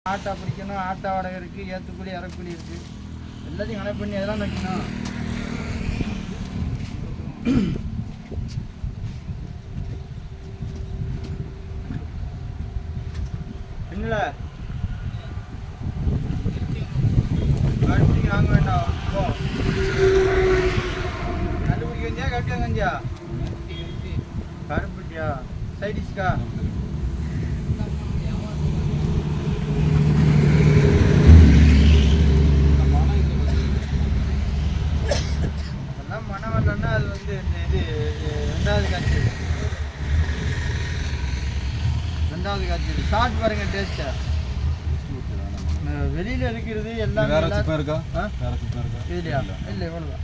ஆட்டா பிடிக்கணும், ஆட்டா வாடகை இருக்குது, ஏற்றுக்கூலி இறக்கூலி இருக்குது, எல்லாத்தையும் கணக்கு பண்ணி அதெல்லாம் வைக்கணும். இல்லை கருப்பட்டி வாங்க வேண்டாம். இப்போ கண்டுபிடிக்க கஞ்சியா கட்டியா கஞ்சியா? கருப்பட்டியா சைடிஷ்கா? மனம் வரலன்னா அது வந்து இது ரெண்டாவது காய்ச்சல். ரெண்டாவது காய்ச்சல் சாப்பிட்டு பாருங்க டேஸ்ட்டா. வெளியில இருக்கிறது எல்லாம் இருக்கா இல்லையா? இல்லை இவ்வளோதான்.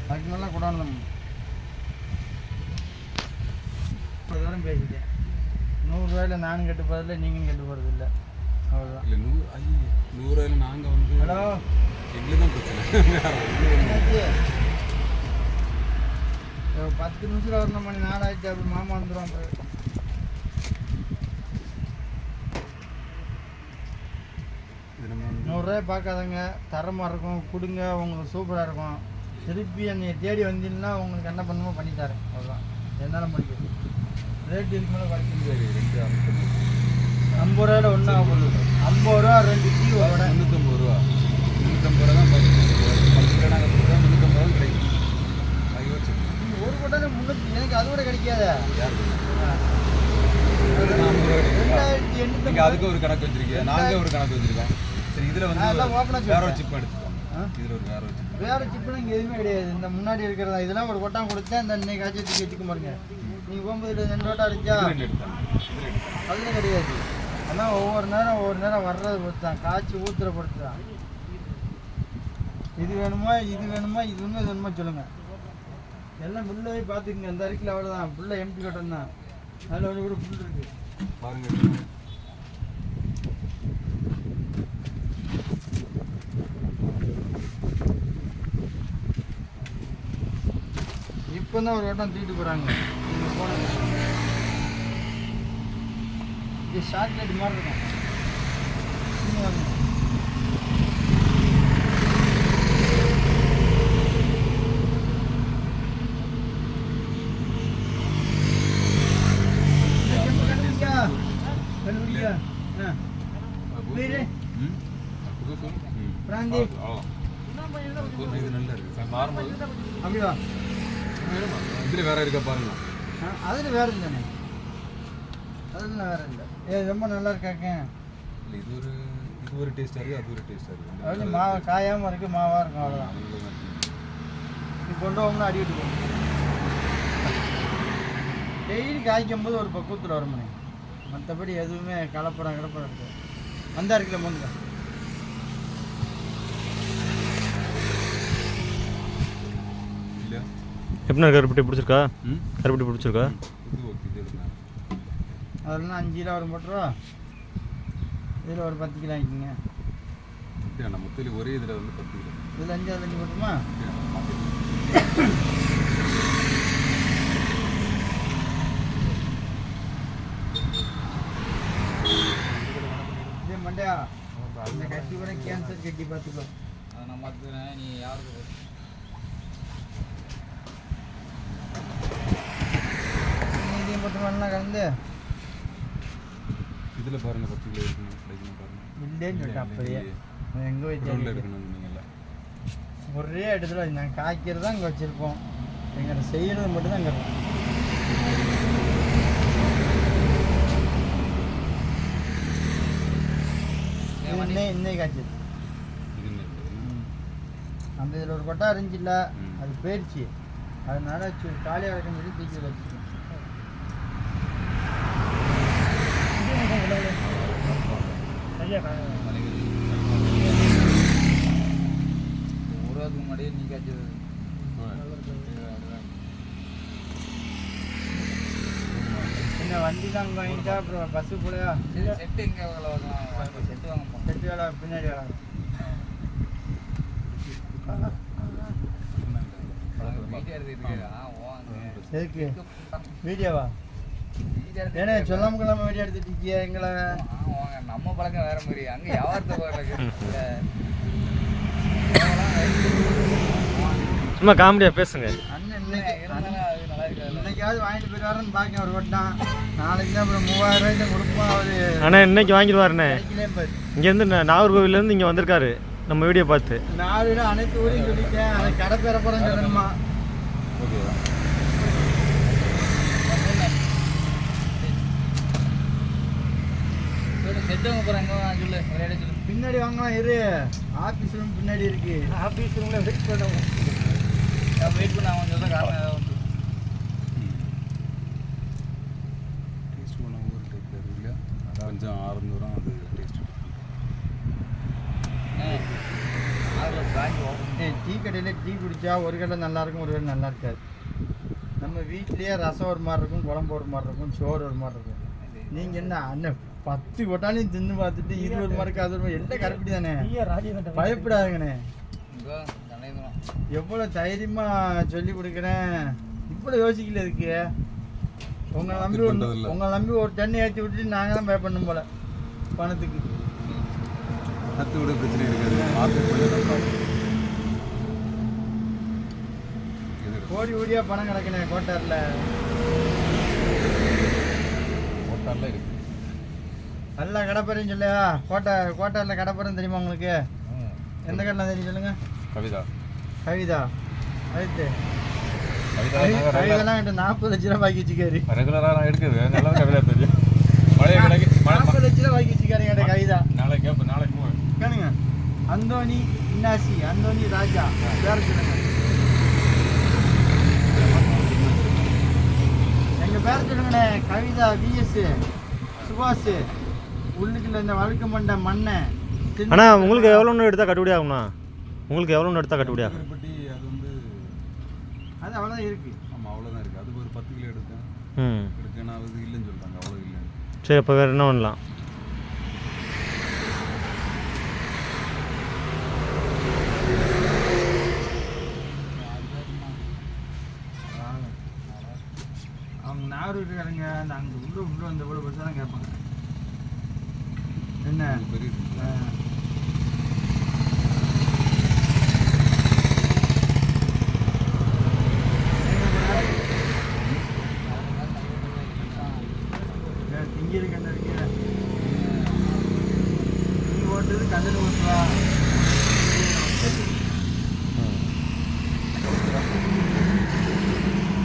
அதுக்கு மேலே கொண்டாந்து தூரம் பேசிட்டேன். 100 ரூபாயில நானும் கட்டு போகிறதில்ல, நீங்களும் கட்டு போகிறது இல்லை. அவ்வளோதான். இல்லை 100 ரூபாயில நாங்கள் வந்து ஹலோ எங்களுக்கு தான் பிரச்சனை. 10 நிமிஷத்தில் வரணும். மணி 4 ஆயிடுச்சு. அப்படி மாமா வந்துடுவாங்க. ₹100 பார்க்காதங்க, தரமாக இருக்கும், கொடுங்க, உங்களுக்கு சூப்பராக இருக்கும். திருப்பி என்னை தேடி வந்தீங்கன்னா உங்களுக்கு என்ன பண்ணுமோ பண்ணித்தரேன். அவ்வளோதான், என்னால் முடியும். ரேட்டு இதுக்கு மேலே குறைக்க முடியாது. 50 ரூபாயில் ஒன்றா ஆகும். 50 ரூபா 2 டீ வர 350 ரூபா. 350 ரூபா தான் பார்த்துக்கோங்க. நாங்கள் 350 ரூபா கிடைக்கும். ஒரு கொட்டாலே 300. எனக்கு அது கூட கிடைக்காத. நீங்கள் அதுக்கு ஒரு கணக்கு வச்சிருக்கீங்க, நாங்கள் ஒரு கணக்கு வச்சிருக்கோம். சரி, இதில் வந்து வேற ஒரு சிப் எடுத்துக்கோங்க. இதில் ஒரு வேற சிப்புனா இங்கே எதுவுமே கிடையாது. இந்த முன்னாடி இருக்கிறதா இதெல்லாம் ஒரு கொட்டான் கொடுத்தா இந்த இன்னைக்கு காய்ச்சி தூக்கி வச்சுக்க பாருங்க. நீங்கள் போகும்போது 2 கொட்டா இருந்துச்சா அதில் கிடையாது. ஆனால் ஒவ்வொரு நேரம் வர்றது பொறுத்து தான், காய்ச்சி ஊற்றுற பொறுத்து தான். இது வேணுமா இது வேணுமா இது வேணுமா சொல்லுங்கள். எல்லாம் புல்ல போய் பார்த்துக்குங்க. இந்த அரிக்கில் அவ்வளோதான். புல்ல எம்டி கட்டம் தான். அதில் ஒன்று கூட புல் இருக்குது பாருங்க. இப்போ தான் ஒரு வட்டம் தூக்கிட்டு போகிறாங்க. நீங்கள் போனது இது சாக்லேட் மாதிரி இருக்கும். அப்படியா? இதில் வேற இருக்கா பாருங்க. அதில் வேறு இல்லைண்ணே, அதில் வேறு இல்லை. ரொம்ப நல்லா இருக்காங்க. இல்லை இது ஒரு டேஸ்ட்டாக இருக்குது, அது ஒரு டேஸ்ட்டாக இருக்குது. அதில் மாவு காயாமல் இருக்குது, மாவாக இருக்கும். அவ்வளோதான். நீ கொண்டு போகணும்னா அடிக்கிட்டு போகணும். டெய்லி காய்க்கும் போது ஒரு பக்குவத்தில் வருமானே. மற்றபடி எதுவுமே கலப்படம் இருக்குது. வந்தா இருக்குல்ல மொந்த எப்படின்னா கருப்பட்டி பிடிச்சிருக்கா? கருப்பட்டி பிடிச்சிருக்கா? அதெல்லாம் 5 கிலோ ஒரு 3 ரூபா. இதில் ஒரு 10 கிலோ வாங்கிக்கிங்க. மொத்தத்தில் ஒரே இதில் வந்து 10 கிலோ. இதில் 5 அதில் 5 போட்டுமா? இதே மண்டையா இந்த கட்டி கூட கேன்சர் கட்டி பார்த்துக்கோ. அதை நான் பார்த்துக்கிறேன். நீ யாருக்கு கலந்து இதில் பாருங்க 10 கிலோ இருக்குன்னு பாருங்க. இல்லைன்னு சொல்லிட்டு அப்படியே எங்கே வச்சு எடுக்கணும். நீங்களா ஒரே இடத்துல நாங்கள் காய்க்கிறது தான் இங்கே வச்சுருப்போம். எங்களை செய்கிறது மட்டும்தான் இங்கே இருக்கும். இன்னைக்கு காய்ச்சது அந்த இதில் ஒரு கொட்டா இருந்துச்சுல்ல, அது போயிடுச்சு. அதனால காலியாக இருக்குன்னு சொல்லி தூக்கி வச்சுக்கணும். உருவாதுக்கு முன்னாடியே நீ காய்ச்சது என்ன வண்டி தான் அங்கே வாங்கிட்டா அப்புறம் பஸ்ஸு போலையா? செட்டு இங்கே செட்டு வாங்க. செட்டு வேலை பின்னாடி வேலை எதுக்கு வீடியோவா? ஏன்னா சொல்லாம கொள்ளாம வீடியோ எடுத்துட்டு இருக்கியா எங்களை? வாங்க நம்ம பழக்கம் வேற மாதிரி அங்க வியாபாரத்தை பழக்கம் சும்மா காமெடியாக பேசுங்க. அண்ணன் இருந்தாலும் அது நல்லா இருக்காது. இன்னைக்காவது வாங்கிட்டு போயிடுவாருன்னு பார்க்க ஒரு வட்டம். நாளைக்கு தான் அப்புறம் 3000 ரூபாய்க்கு கொடுப்போம். அவரு அண்ணா இன்னைக்கு வாங்கிடுவாருண்ணே. கிடைக்கலே பாரு. இங்கேருந்து நாகர்கோவிலேருந்து இங்கே வந்திருக்காரு நம்ம வீடியோ பார்த்து. 4 இடம் அனைத்து ஊரையும் சொல்லிட்டேன். அதை கடை பெற போகிறேன்னு சொல்லணுமா? ஓகேவா? செட்டவங்க போகிறாங்க சொல்லு விளையாட சொல்லு. பின்னாடி வாங்கலாம் இரு. ஆஃபீஸ் ரூம் பின்னாடி இருக்கு. ஆஃபீஸ் ரூமில் வெயிட் பண்ணுவோம். வெயிட் பண்ண அவன் சொல்ல காரணம் ஏதாவது உண்டு. டேஸ்ட் பண்ண ஒரு டைப்ல இருக்கு இல்லையா? கொஞ்சம் ஆரம்பம் வரும் அது டேஸ்ட். டீ கடையில் டீ குடித்தா ஒரு கடை நல்லாயிருக்கும், ஒரு கடை நல்லா இருக்காது. நம்ம வீட்லேயே ரசம் ஒரு மாதிரி இருக்கும், குழம்பு ஒரு மாதிரி இருக்கும், சோறு ஒரு மாதிரி இருக்கும். நீங்கள் என்ன அண்ணன் 10 கொட்டாலையும் தின்னு பார்த்துட்டு 20 மார்க்கு அது ஒரு எல்லாம் கரெக்டு தானே? பயப்படாதுங்கண்ணே. எவ்வளோ தைரியமாக சொல்லி கொடுக்குறேன். இவ்வளோ யோசிக்கல இருக்கு. உங்களை நம்பி ஒரு டன்னு ஏற்றி விட்டுட்டு நாங்கள் தான் பயப்படணும் போல பணத்துக்கு. கற்று விட பிரச்சனை இருக்காது. கோடி கோடியாக பணம் கிடக்குனே கோட்டாரில். ஹோட்டலில் இருக்கு. நல்லா கடப்பறேன்னு சொல்லையா? கோட்டாரில் கடப்பறேன்னு தெரியுமா உங்களுக்கு? எந்த கடையில் தெரியும் சொல்லுங்கள்? கவிதா. கவிதா அடுத்து கவிதாலாம் கிட்ட 40 லட்ச ரூபா பாக்கி வச்சுக்காரு. ரெகுலராக நான் எடுக்குது நல்லா கவிதா தெரியும். மழைய கிடைக்கு 40 லட்ச ரூபா பாக்கி வச்சுக்காரு என்கிட்ட கவிதா. நாளைக்கு கேட்ப நாளைக்கு போவேன் கேளுங்க. அந்தோனி இன்னாசி, அந்தோனி ராஜா பேர் சொல்லுங்க. எங்கள் பேர் சொல்லுங்கண்ணே. கவிதா, விஎஸ், சுபாஷ், உள்ளுக்குள்ள இந்த வழுக்க மண்ட மண்ணை. அண்ணா உங்களுக்கு எவ்வளோன்னு எடுத்தால் கட்டுப்படி ஆகும்ண்ணா? உங்களுக்கு எவ்வளோன்னு எடுத்தால் கட்டுப்படி ஆகும்? பட்டி அது வந்து அது அவ்வளோதான் இருக்குது. ஆமாம் அவ்வளோதான் இருக்குது. அது ஒரு 10 கிலோ எடுத்தேன். எடுக்கேன்னா அது இல்லைன்னு சொல்கிறாங்க. அவ்வளோ இல்லைன்னு. சரி அப்போ வேறு என்ன பண்ணலாம்? அவங்க நாகரிகாரங்க நாங்கள் உள்ள வந்த கூட பற்றி தான் கேட்பாங்க. என்ன பெரிய திங்கிரு கண்ணு இருக்கு. நீ ஓட்டுறது கண்ணில் ஓட்டுவா.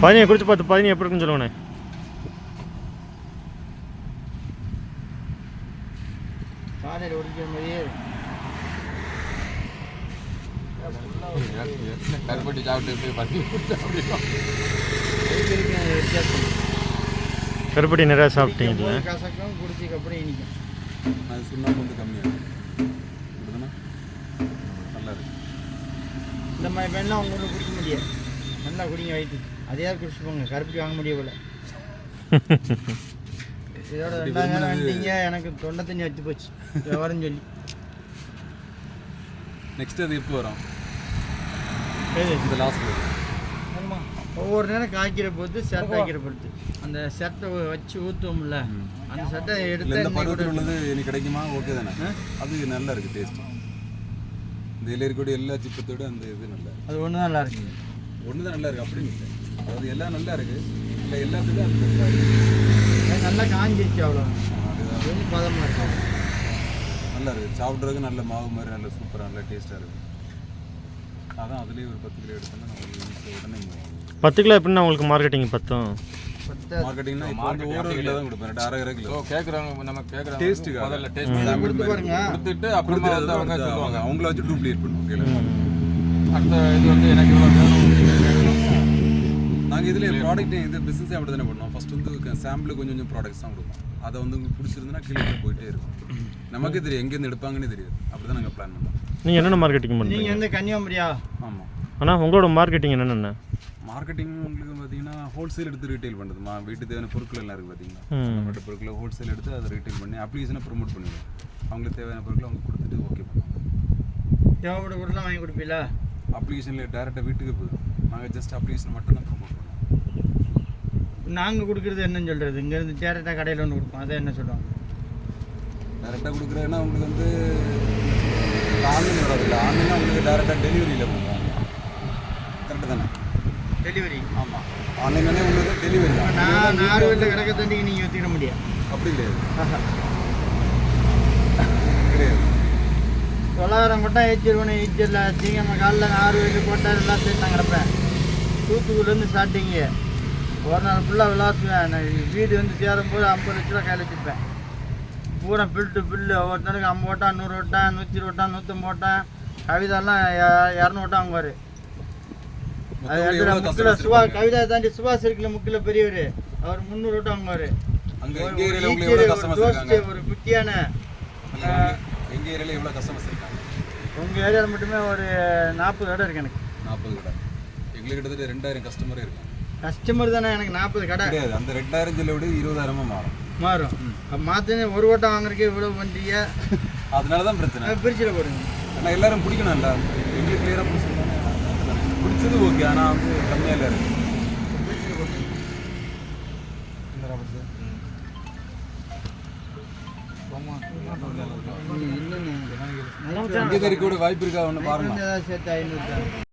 பதினியை குடிச்சு பார்த்து பதினி எப்படி இருக்குன்னு சொல்லுங்கண்ணே. காலையில் ஒடிக்கிற மாதிரியே கருப்பட்டி சாப்பிட்டு பண்ணி வித்தியாசம். கருப்பட்டி நிறையா சாப்பிட்டீங்களா? கசக்கம் குடிச்சிக்கு அப்புறம் இனிக்கும். அது சுண்ணாம்பு வந்து கம்மியாகும். இப்படிதானே நல்லா இருக்கு. இந்த மாதிரி பெண்ணெலாம் உங்களுக்கு குடிக்க முடியாது. நல்லா குடிங்க வயிற்று. அதையாவது குடிச்சு போங்க. கருப்பட்டி வாங்க முடிய போல. இதோட 2 நேரம் வந்துட்டீங்க. எனக்கு தொண்டை தண்ணி வச்சு போச்சு விவரம் சொல்லி. நெக்ஸ்ட் அது எப்போ வரும்? இந்த லாஸ்ட் ஒவ்வொரு நேரம் காய்க்கிற பொறுத்து ஷர்ட் ஆக்கிற பொறுத்து. அந்த ஷர்ட்டை வச்சு ஊற்றுவோம்ல, அந்த ஷர்ட்டை எடுத்து இந்த பருவத்தில் உள்ளது எனக்கு கிடைக்குமா? ஓகே தானே? அது நல்லா இருக்குது டேஸ்ட். இந்த இலையக்கூடிய எல்லா சிப்பத்தோட அந்த இது நல்லா இருக்கு. அது ஒன்று தான் நல்லா இருக்கு. ஒன்று தான் நல்லா இருக்குது அப்படின்னு இல்லை. அதாவது எல்லாம் நல்லா இருக்குது. இல்லை எல்லாத்துக்கும் அது நல்லா இருக்குது. நல்லா காஞ்சிச்சு அவ்வளோ. கொஞ்சம் பதமாக இருக்கும். நல்லா இருக்குது. சாப்பிட்றதுக்கு நல்ல மாவு மாதிரி நல்ல சூப்பராக நல்லா டேஸ்ட்டாக இருக்குது. அதான் அதுலேயே ஒரு 10 கிலோ எடுத்தோன்னா நம்ம உடனே 10 கிலோ எப்படின்னா உங்களுக்கு மார்க்கெட்டிங் பத்தும்? மார்க்கெட்டிங்னா இப்போ வந்து ஒரு கிலோ தான் கொடுப்பேன். 2 கிலோ கேட்குறாங்க. நம்ம கேட்குறாங்க டேஸ்ட்டுக்கு முதல்ல டேஸ்ட் கொடுத்து பாருங்க. கொடுத்துட்டு அப்புறமா வந்து அவங்க சொல்லுவாங்க. அவங்கள வச்சு டூப்ளிகேட் பண்ணுவோம். கேளு அடுத்த இது வந்து எனக்கு இவ்வளோ வேணும். நாங்கள் இதில் ப்ராடக்ட் இது பிஸ்னஸே அப்படி தானே பண்ணுவோம். ஃபஸ்ட் வந்து சாம்பிள் கொஞ்சம் ப்ராடக்ட்ஸ் தான் கொடுப்போம். அதை வந்து உங்களுக்கு பிடிச்சிருந்துன்னா கீழே போயிட்டே இருக்கும். நமக்கே தெரியும் எங்கேருந்து எடுப்பாங்கன்னு தெரியாது. அப்படி தான் நாங்கள் பிளான் பண்ணோம். நீங்கள் என்னென்ன மார்க்கெட்டிங் பண்ணுறீங்க? நீங்கள் வந்து கன்னியாகுமரியா? ஆமாம். ஆனால் உங்களோட மார்க்கெட்டிங் என்னென்ன? மார்க்கெட்டிங் உங்களுக்கு பார்த்தீங்கன்னா ஹோல்சேல் எடுத்து ரீட்டைல் பண்ணுறதுமா. வீட்டு தேவையான பொருட்கள் எல்லாம் இருக்குது பார்த்தீங்கன்னா. வீட்டு பொருட்களை ஹோல்சேல் எடுத்து அதை ரீட்டைல் பண்ணி அப்ளிகேஷனை ப்ரொமோட் பண்ணிடுவோம். அவங்களுக்கு தேவையான பொருட்களை அவங்க கொடுத்துட்டு ஓகே பண்ணுவாங்க. தேவைப்பட்ட பொருட்லாம் வாங்கி கொடுப்பீங்களா? அப்ளிகேஷனில் டேரெக்டாக வீட்டுக்கு போயிடும். நாங்கள் ஜஸ்ட் அப்ளிகேஷன் மட்டும் தான் ப்ரொமோட் பண்ணுவோம். நாங்கள் கொடுக்குறது என்னன்னு சொல்கிறது, இங்கேருந்து டேரெக்டாக கடையில் ஒன்று கொடுப்போம், அதை என்ன சொல்லுவோம்? டேரெக்டாக கொடுக்குறேன்னா உங்களுக்கு வந்து ஆன்லைன் வராதில்ல, ஆன்லைனாக உங்களுக்கு டேரெக்டாக டெலிவரியில் போகும். கரெக்டு தானே? டெலிவரி. ஆமாம், ஆன்லைனாலே உங்களுக்கு டெலிவரி தான். நான் நார்வேலில் கிடக்க தண்டிக்கு நீங்கள் வச்சுக்கிட முடியாது. அப்படி கிடையாது, கிடையாது. 900 கொட்டாய் ஏற்றிடுவோன்னு ஈச்சில் திங்கம்மா காலைல நார்வேலில் கொட்டாய் எல்லாம் சேர்த்து நான் கிடப்பேன். தூத்துக்குடிலேருந்து ஸ்டார்டிங்கு ஒரு நாள் ஃபுல்லாக விளாசுவேன். நான் வீடு வந்து சேரும்போது 50 லட்ச ரூபா கையில் வச்சுருப்பேன். பூரா பில்லு ஒருத்தனுக்கு 50 ஓட்டான், 100 ஓட்டான், 120 ஓட்டான், 150 ஓட்டான். கவிதாலாம் 200 ஓட்டான் வாங்குவார். அது இடத்துல முக்கில் கவிதா தாண்டி சுபாஷ் இருக்குல்ல, முக்கில் பெரியவர், அவர் 300 ஓட்டான் வாங்குவார். அங்கே ஒரு குட்டியான எங்கள் ஏரியாவில் எவ்வளோ கஸ்டமர்ஸ் இருக்காங்க? உங்கள் ஏரியாவில் மட்டுமே ஒரு 40 கடை இருக்குது எனக்கு. 40 கடை. எங்களுக்கு கிட்டத்தட்ட 2000 கஸ்டமரே இருக்காங்க. கஸ்டமர் தானே எனக்கு 40 கடை கிடையாது. அந்த 2000 சொல்ல விட 20,000 மாறும். மாற்றினே ஒரு ஓட்டம் வாங்குறதுக்கே இவ்வளோ வண்டிய. அதனால தான் பிரச்சனை. பிரிச்சில் போடுங்க. ஆனால் எல்லாரும் பிடிக்கணும்ல, எங்களுக்கு கிளியராக பிடிச்சிருந்தாங்க. பிடிச்சது ஓகே, ஆனால் வந்து கம்மியாக இல்லை இருக்குது. இங்கே கூட வாய்ப்பு இருக்கா ஒன்று பாருங்க. சேர்த்து 500.